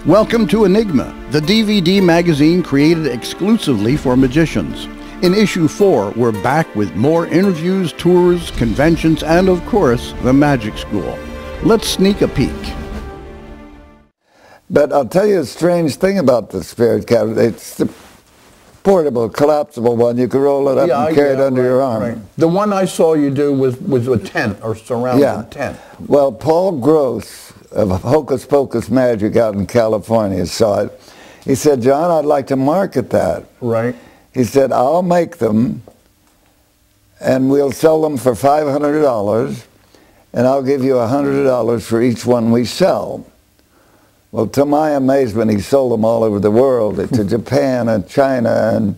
Welcome to Enigma, the DVD magazine created exclusively for magicians. In issue 4, we're back with more interviews, tours, conventions, and of course, the magic school. Let's sneak a peek. But I'll tell you a strange thing about the spirit cabinet. It's the portable, collapsible one. You can roll it up and carry it under your arm. Right. The one I saw you do was a tent or surrounded tent. Well, Paul Gross of Hocus Pocus Magic out in California saw it. He said, "John, I'd like to market that." Right. He said, "I'll make them and we'll sell them for $500 and I'll give you $100 for each one we sell." Well, to my amazement, he sold them all over the world, to Japan and China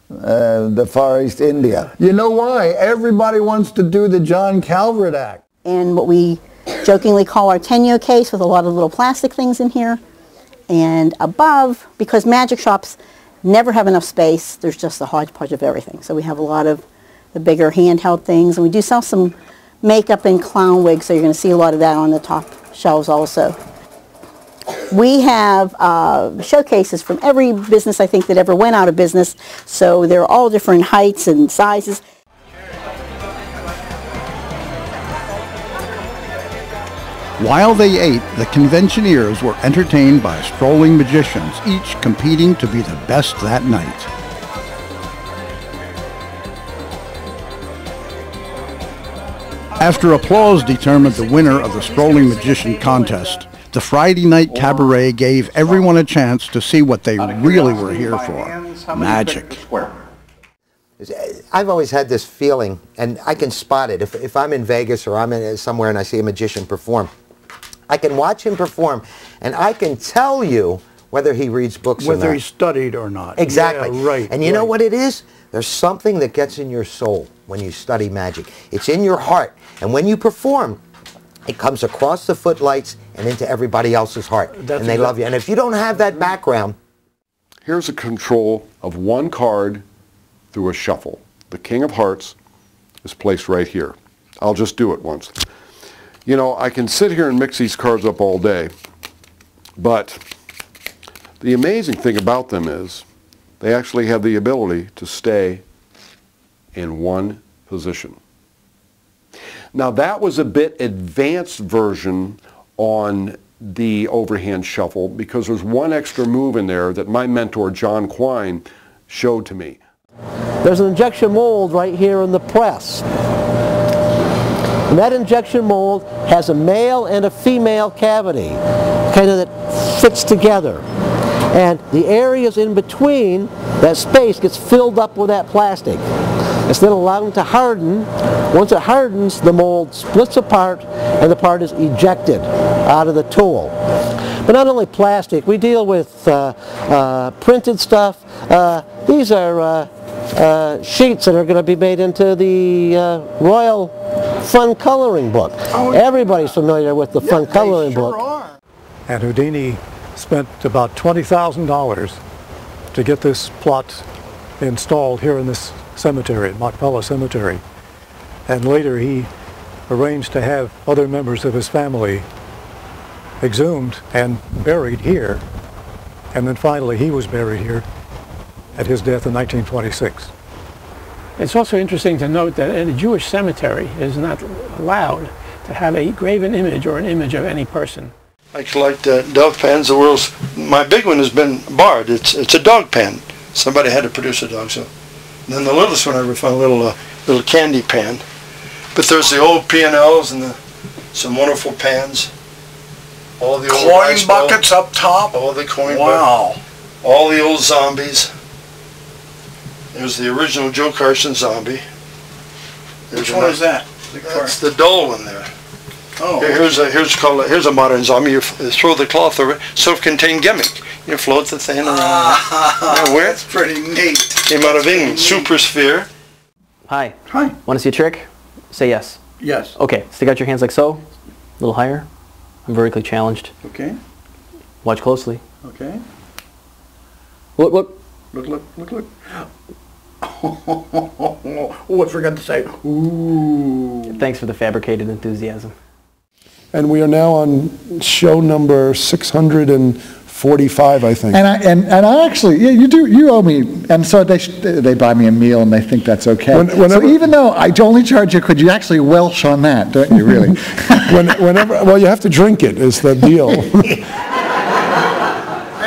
and the Far East India. You know why? Everybody wants to do the John Calvert act. And what we jokingly call our Tenyo case with a lot of little plastic things in here. And above, because magic shops never have enough space, there's just a hodgepodge of everything. So we have a lot of the bigger handheld things, and we do sell some makeup and clown wigs, so you're going to see a lot of that on the top shelves also. We have showcases from every business, I think, that ever went out of business, so they're all different heights and sizes. While they ate, the conventioneers were entertained by strolling magicians, each competing to be the best that night. After applause determined the winner of the Strolling Magician contest, the Friday night cabaret gave everyone a chance to see what they really were here for: magic. I've always had this feeling, and I can spot it. If I'm in Vegas or I'm somewhere and I see a magician perform, I can watch him perform, and I can tell you whether he reads books or not. Whether he studied or not. Exactly. Yeah, right. And you know what it is? There's something that gets in your soul when you study magic. It's in your heart. And when you perform, it comes across the footlights and into everybody else's heart. And they love you. And if you don't have that background... Here's a control of one card through a shuffle. The King of Hearts is placed right here. I'll just do it once. You know, I can sit here and mix these cards up all day, but the amazing thing about them is they actually have the ability to stay in one position. Now, that was a bit advanced version on the overhand shuffle because there's one extra move in there that my mentor John Quine showed to me. There's an injection mold right here in the press. And that injection mold has a male and a female cavity, kind of that fits together. And the areas in between, that space gets filled up with that plastic. It's then allowed to harden. Once it hardens, the mold splits apart and the part is ejected out of the tool. But not only plastic, we deal with printed stuff. These are sheets that are going to be made into the Royal Fun Coloring Book. Everybody's familiar with the Fun Coloring Book. And Houdini spent about $20,000 to get this plot installed here in this cemetery, Machpelah Cemetery. And later he arranged to have other members of his family exhumed and buried here. And then finally he was buried here at his death in 1926. It's also interesting to note that in a Jewish cemetery it is not allowed to have a graven image or an image of any person. I collect dove pens. My big one has been barred. It's a dog pen. Somebody had to produce a dog, so. And then the littlest one I ever found, a little candy pan. But there's the old P&Ls and some wonderful pans. All the old coin buckets up top. All the coin buckets. All the old zombies. There's the original Joe Carson zombie. Which one is that? That's the dull one there. Oh. Here's a modern zombie. You throw the cloth over it. Self-contained gimmick. You float the thing around. That's pretty neat. Came out of England. Super Sphere. Hi. Hi. Want to see a trick? Say yes. Yes. Okay. Stick out your hands like so. A little higher. I'm vertically challenged. Okay. Watch closely. Okay. Look, look. Look. Oh, I forgot to say, ooh. Thanks for the fabricated enthusiasm. And we are now on show number 604 $45, I think. And I actually, yeah, you owe me, and so they buy me a meal and they think that's okay. So even though I only charge you, could you actually Welsh on that, don't you, really? Well, you have to drink it, is the deal.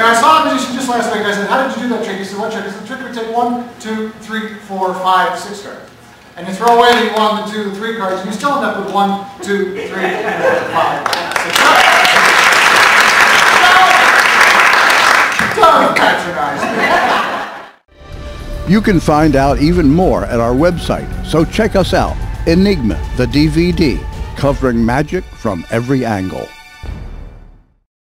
I saw a magician just last week. I said, how did you do that trick? He said, what trick? I said, the trick would take 1, 2, 3, 4, 5, 6 cards. And you throw away the 1, the 2, the 3 cards, and you still end up with 1, 2, 3, 4, 5, 6 cards. Don't patronize me. You can find out even more at our website, so check us out. Enigma, the DVD, covering magic from every angle.